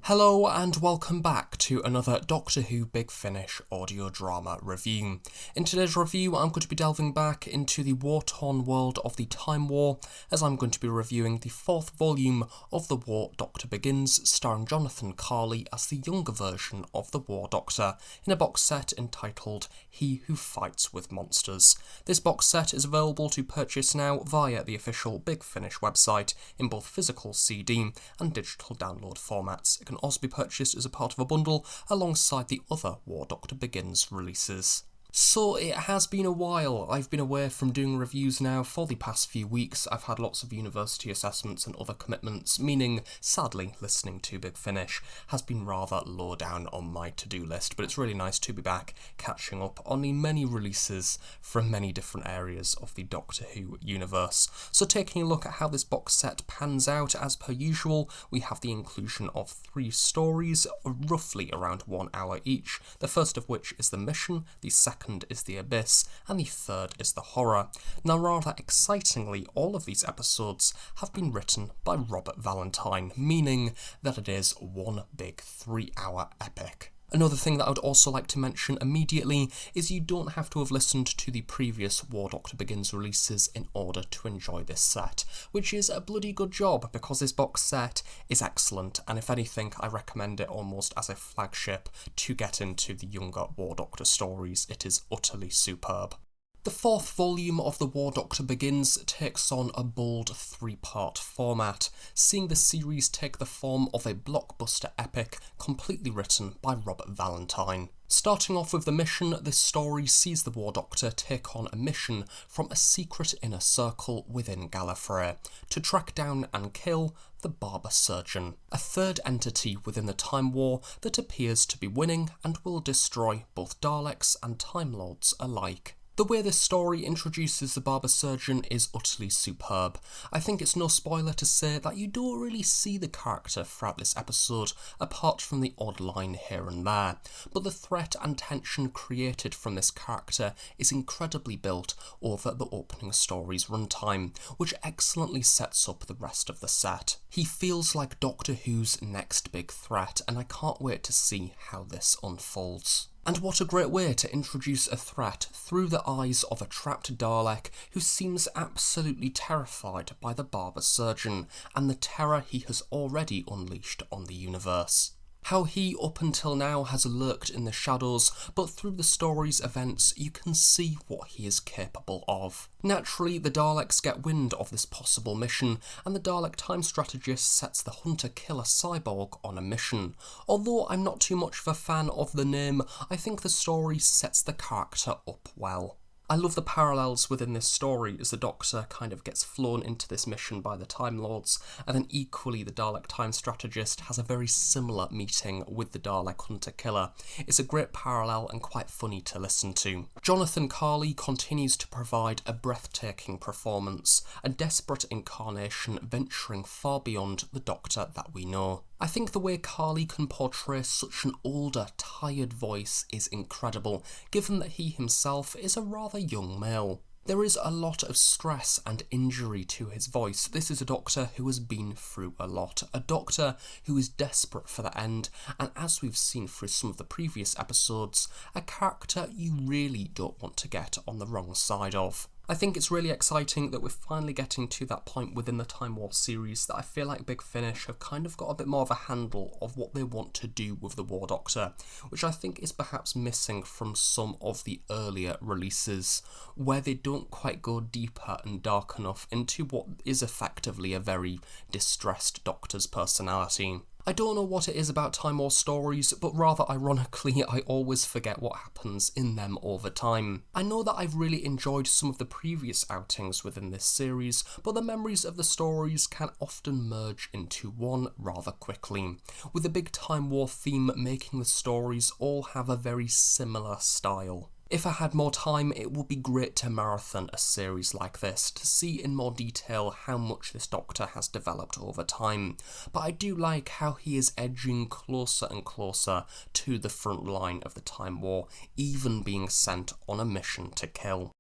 Hello and welcome back to another Doctor Who Big Finish audio drama review. In today's review I'm going to be delving back into the war-torn world of the Time War, as I'm going to be reviewing the fourth volume of The War Doctor Begins, starring Jonathan Carley as the younger version of the War Doctor, in a box set entitled He Who Fights with Monsters. This box set is available to purchase now via the official Big Finish website in both physical CD and digital download formats. It can also be purchased as a part of a bundle alongside the other War Doctor Begins releases. So it has been a while. I've been away from doing reviews now for the past few weeks. I've had lots of university assessments and other commitments, meaning, sadly, listening to Big Finish has been rather low down on my to-do list, but it's really nice to be back catching up on the many releases from many different areas of the Doctor Who universe. So taking a look at how this box set pans out, as per usual, we have the inclusion of 3 stories, roughly around 1 hour each, the first of which is The Mission, the second is The Abyss, and the third is The Horror. Now, rather excitingly, all of these episodes have been written by Robert Valentine, meaning that it is one big 3-hour epic. Another thing that I would also like to mention immediately is you don't have to have listened to the previous War Doctor Begins releases in order to enjoy this set, which is a bloody good job because this box set is excellent, and if anything I recommend it almost as a flagship to get into the younger War Doctor stories. It is utterly superb. The fourth volume of The War Doctor Begins takes on a bold 3-part format, seeing the series take the form of a blockbuster epic completely written by Robert Valentine. Starting off with The Mission, this story sees the War Doctor take on a mission from a secret inner circle within Gallifrey to track down and kill the barber-surgeon, a third entity within the Time War that appears to be winning and will destroy both Daleks and Time Lords alike. The way this story introduces the barber-surgeon is utterly superb. I think it's no spoiler to say that you don't really see the character throughout this episode, apart from the odd line here and there, but the threat and tension created from this character is incredibly built over the opening story's runtime, which excellently sets up the rest of the set. He feels like Doctor Who's next big threat, and I can't wait to see how this unfolds. And what a great way to introduce a threat through the eyes of a trapped Dalek who seems absolutely terrified by the barber-surgeon and the terror he has already unleashed on the universe. How he up until now has lurked in the shadows, but through the story's events you can see what he is capable of. Naturally, the Daleks get wind of this possible mission, and the Dalek time strategist sets the hunter-killer cyborg on a mission. Although I'm not too much of a fan of the name, I think the story sets the character up well. I love the parallels within this story as the Doctor kind of gets flown into this mission by the Time Lords, and then equally the Dalek time strategist has a very similar meeting with the Dalek hunter-killer. It's a great parallel and quite funny to listen to. Jonathan Carley continues to provide a breathtaking performance, a desperate incarnation venturing far beyond the Doctor that we know. I think the way Carley can portray such an older, tired voice is incredible, given that he himself is a rather young male. There is a lot of stress and injury to his voice. This is a Doctor who has been through a lot, a Doctor who is desperate for the end, and as we've seen through some of the previous episodes, a character you really don't want to get on the wrong side of. I think it's really exciting that we're finally getting to that point within the Time War series that I feel like Big Finish have kind of got a bit more of a handle of what they want to do with the War Doctor, which I think is perhaps missing from some of the earlier releases, where they don't quite go deeper and dark enough into what is effectively a very distressed Doctor's personality. I don't know what it is about Time War stories, but rather ironically I always forget what happens in them over time. I know that I've really enjoyed some of the previous outings within this series, but the memories of the stories can often merge into one rather quickly, with the big Time War theme making the stories all have a very similar style. If I had more time, it would be great to marathon a series like this, to see in more detail how much this Doctor has developed over time, but I do like how he is edging closer and closer to the front line of the Time War, even being sent on a mission to kill.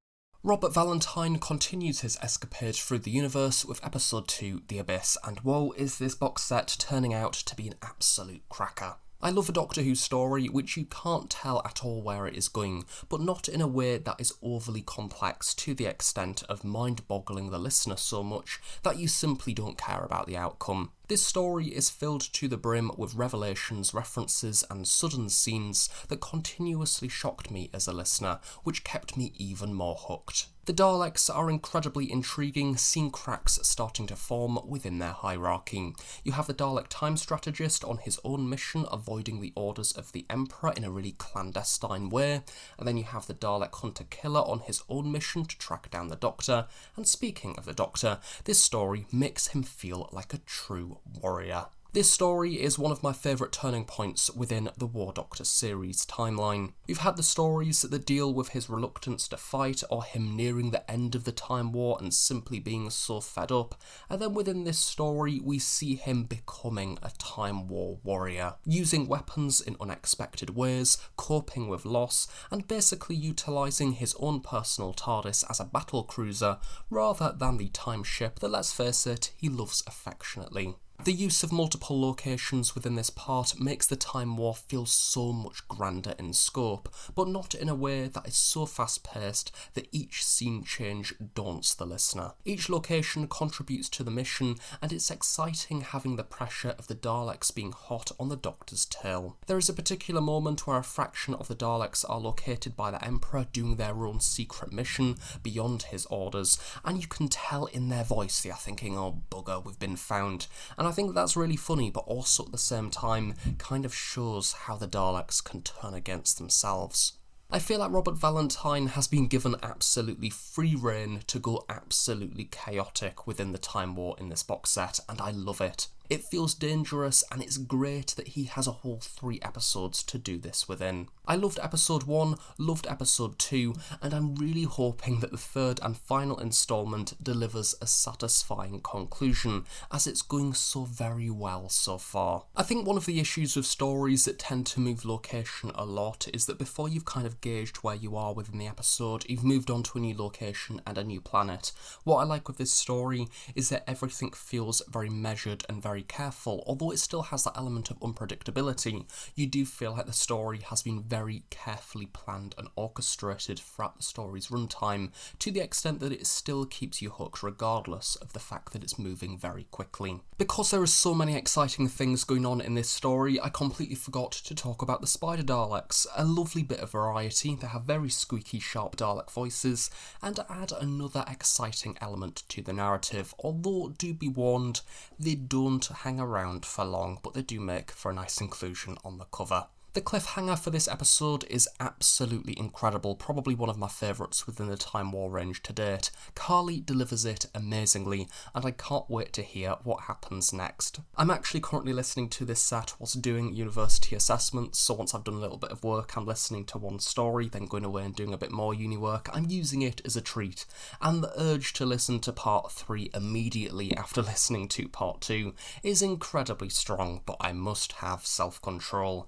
Robert Valentine continues his escapade through the universe with episode 2, The Abyss, and whoa, is this box set turning out to be an absolute cracker. I love a Doctor Who story which you can't tell at all where it is going, but not in a way that is overly complex to the extent of mind-boggling the listener so much that you simply don't care about the outcome. This story is filled to the brim with revelations, references and sudden scenes that continuously shocked me as a listener, which kept me even more hooked. The Daleks are incredibly intriguing, seeing cracks starting to form within their hierarchy. You have the Dalek time strategist on his own mission, avoiding the orders of the Emperor in a really clandestine way, and then you have the Dalek hunter-killer on his own mission to track down the Doctor, and speaking of the Doctor, this story makes him feel like a true warrior. This story is one of my favourite turning points within the War Doctor series timeline. We've had the stories that deal with his reluctance to fight or him nearing the end of the Time War and simply being so fed up, and then within this story we see him becoming a Time War warrior, using weapons in unexpected ways, coping with loss, and basically utilising his own personal TARDIS as a battle cruiser rather than the time ship that, let's face it, he loves affectionately. The use of multiple locations within this part makes the Time War feel so much grander in scope, but not in a way that is so fast-paced that each scene change daunts the listener. Each location contributes to the mission, and it's exciting having the pressure of the Daleks being hot on the Doctor's tail. There is a particular moment where a fraction of the Daleks are located by the Emperor doing their own secret mission beyond his orders, and you can tell in their voice they are thinking, oh bugger, we've been found. And I think that's really funny, but also at the same time kind of shows how the Daleks can turn against themselves. I feel like Robert Valentine has been given absolutely free rein to go absolutely chaotic within the Time War in this box set, and I love it. It feels dangerous, and it's great that he has a whole 3 episodes to do this within. I loved episode 1, loved episode 2, and I'm really hoping that the 3rd and final instalment delivers a satisfying conclusion, as it's going so very well so far. I think one of the issues with stories that tend to move location a lot is that before you've kind of gauged where you are within the episode, you've moved on to a new location and a new planet. What I like with this story is that everything feels very measured and very careful. Although it still has that element of unpredictability, you do feel like the story has been very carefully planned and orchestrated throughout the story's runtime, to the extent that it still keeps you hooked regardless of the fact that it's moving very quickly. Because there are so many exciting things going on in this story, I completely forgot to talk about the Spider Daleks, a lovely bit of variety. They have very squeaky sharp Dalek voices and add another exciting element to the narrative, although do be warned, they don't hang around for long, but they do make for a nice inclusion on the cover. The cliffhanger for this episode is absolutely incredible, probably one of my favourites within the Time War range to date. Carly delivers it amazingly, and I can't wait to hear what happens next. I'm actually currently listening to this set whilst doing university assessments, so once I've done a little bit of work, I'm listening to one story, then going away and doing a bit more uni work. I'm using it as a treat, and the urge to listen to part 3 immediately after listening to part 2 is incredibly strong, but I must have self-control.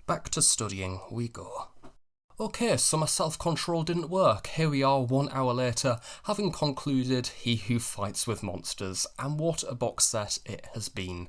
Back to studying we go. Okay, so my self-control didn't work. Here we are 1 hour later, having concluded He Who Fights with Monsters, and what a box set it has been.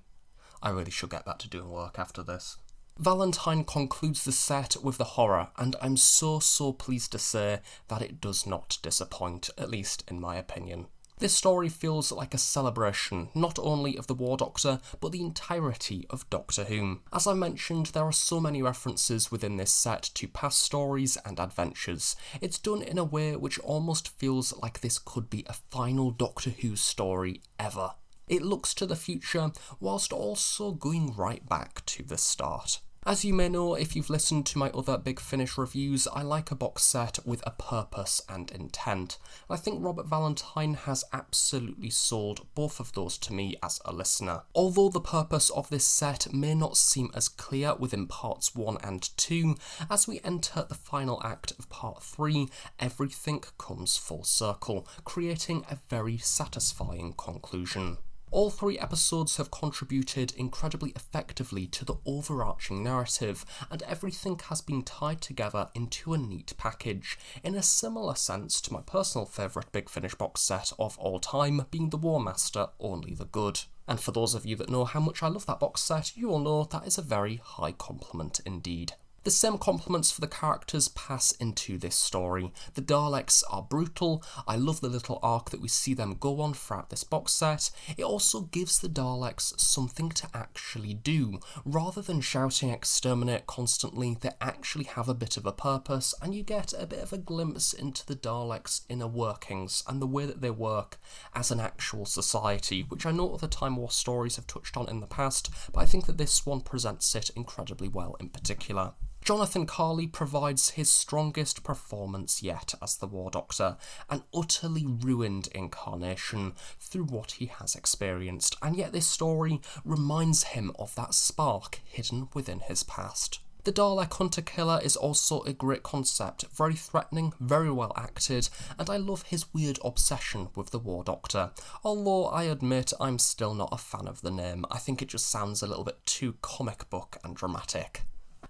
I really should get back to doing work after this. Valentine concludes the set with the horror, and I'm so pleased to say that it does not disappoint, at least in my opinion. This story feels like a celebration, not only of the War Doctor, but the entirety of Doctor Who. As I mentioned, there are so many references within this set to past stories and adventures. It's done in a way which almost feels like this could be a final Doctor Who story ever. It looks to the future, whilst also going right back to the start. As you may know if you've listened to my other Big Finish reviews, I like a box set with a purpose and intent. I think Robert Valentine has absolutely sold both of those to me as a listener. Although the purpose of this set may not seem as clear within parts 1 and 2, as we enter the final act of part 3, everything comes full circle, creating a very satisfying conclusion. All 3 episodes have contributed incredibly effectively to the overarching narrative, and everything has been tied together into a neat package, in a similar sense to my personal favourite Big Finish box set of all time being the War Master Only the Good. And for those of you that know how much I love that box set, you will know that is a very high compliment indeed. The same compliments for the characters pass into this story. The Daleks are brutal. I love the little arc that we see them go on throughout this box set. It also gives the Daleks something to actually do. Rather than shouting exterminate constantly, they actually have a bit of a purpose, and you get a bit of a glimpse into the Daleks' inner workings and the way that they work as an actual society, which I know other Time War stories have touched on in the past, but I think that this one presents it incredibly well in particular. Jonathan Carley provides his strongest performance yet as the War Doctor, an utterly ruined incarnation through what he has experienced, and yet this story reminds him of that spark hidden within his past. The Dalek Hunter-Killer is also a great concept, very threatening, very well acted, and I love his weird obsession with the War Doctor, although I admit I'm still not a fan of the name. I think it just sounds a little bit too comic book and dramatic.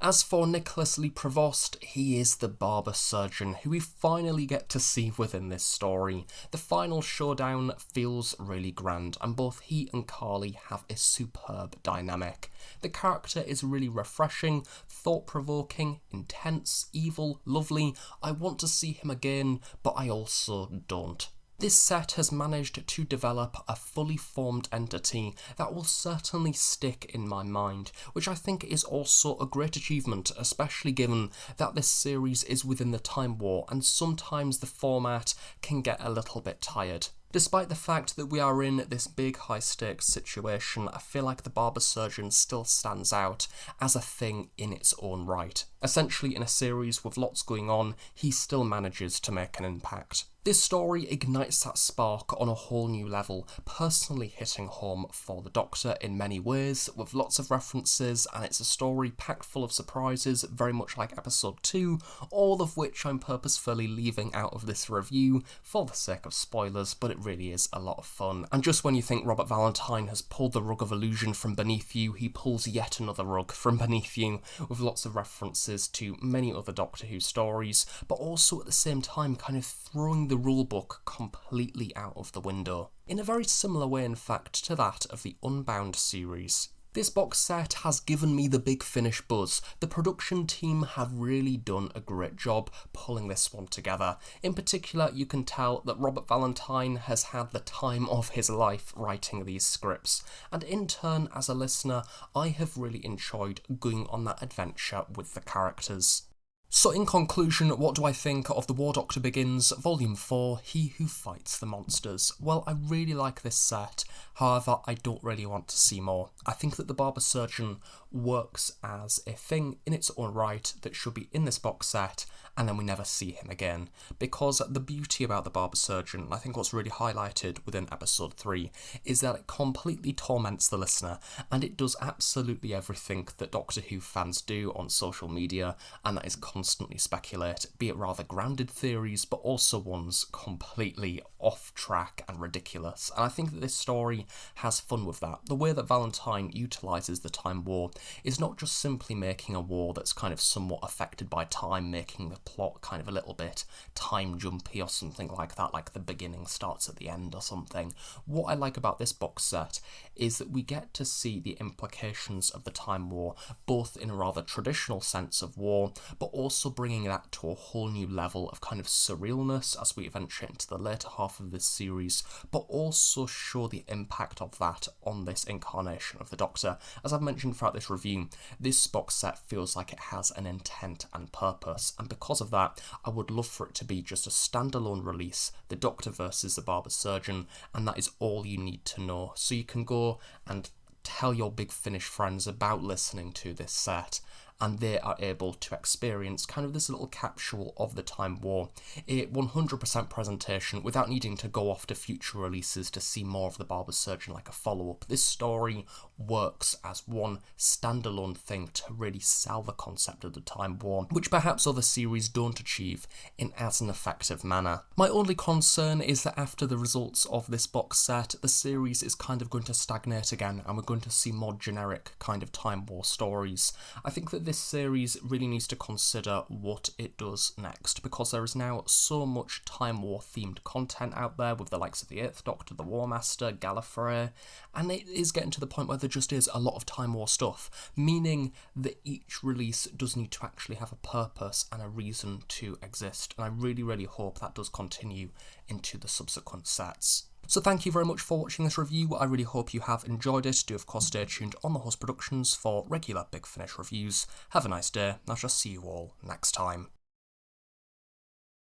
As for Nicholas Lee Prevost, he is the barber-surgeon who we finally get to see within this story. The final showdown feels really grand, and both he and Carly have a superb dynamic. The character is really refreshing, thought-provoking, intense, evil, lovely. I want to see him again, but I also don't. This set has managed to develop a fully formed entity that will certainly stick in my mind, which I think is also a great achievement, especially given that this series is within the Time War and sometimes the format can get a little bit tired. Despite the fact that we are in this big high-stakes situation, I feel like the barber-surgeon still stands out as a thing in its own right. Essentially, in a series with lots going on, he still manages to make an impact. This story ignites that spark on a whole new level, personally hitting home for the Doctor in many ways, with lots of references, and it's a story packed full of surprises, very much like episode 2, all of which I'm purposefully leaving out of this review for the sake of spoilers, but it really is a lot of fun. And just when you think Robert Valentine has pulled the rug of illusion from beneath you, he pulls yet another rug from beneath you, with lots of references to many other Doctor Who stories, but also at the same time kind of throwing the rulebook completely out of the window, in a very similar way in fact to that of the Unbound series. This box set has given me the Big Finish buzz. The production team have really done a great job pulling this one together. In particular, you can tell that Robert Valentine has had the time of his life writing these scripts, and in turn, as a listener, I have really enjoyed going on that adventure with the characters. So in conclusion, what do I think of The War Doctor Begins, Volume 4, He Who Fights the Monsters? Well, I really like this set, however, I don't really want to see more. I think that the barber-surgeon works as a thing in its own right that should be in this box set, and then we never see him again. Because the beauty about the barber-surgeon, I think what's really highlighted within episode 3, is that it completely torments the listener, and it does absolutely everything that Doctor Who fans do on social media, and that is constantly speculate, be it rather grounded theories, but also ones completely off track and ridiculous. And I think that this story has fun with that. The way that Valentine utilises the Time War is not just simply making a war that's kind of somewhat affected by time, making the plot kind of a little bit time jumpy or something like that, like the beginning starts at the end or something. What I like about this box set is that we get to see the implications of the Time War, both in a rather traditional sense of war, but also bringing that to a whole new level of kind of surrealness as we venture into the later half of this series, but also show the impact of that on this incarnation of the Doctor. As I've mentioned throughout this review, this box set feels like it has an intent and purpose, and because of that, I would love for it to be just a standalone release, the Doctor versus the barber-surgeon, and that is all you need to know. So you can go and tell your Big Finish friends about listening to this set, and they are able to experience kind of this little capsule of the Time War, a 100% presentation without needing to go off to future releases to see more of the Barber-Surgeon like a follow-up. This story works as one standalone thing to really sell the concept of the Time War, which perhaps other series don't achieve in as an effective manner. My only concern is that after the results of this box set, the series is kind of going to stagnate again, and we're going to see more generic kind of Time War stories. I think that this series really needs to consider what it does next, because there is now so much Time War themed content out there with the likes of the 8th Doctor, the War Master, Gallifrey, and it is getting to the point where there just is a lot of Time War stuff, meaning that each release does need to actually have a purpose and a reason to exist, and I really hope that does continue into the subsequent sets. So thank you very much for watching this review. I really hope you have enjoyed it. Do of course stay tuned on the Host Productions for regular Big Finish reviews. Have a nice day, and I shall see you all next time.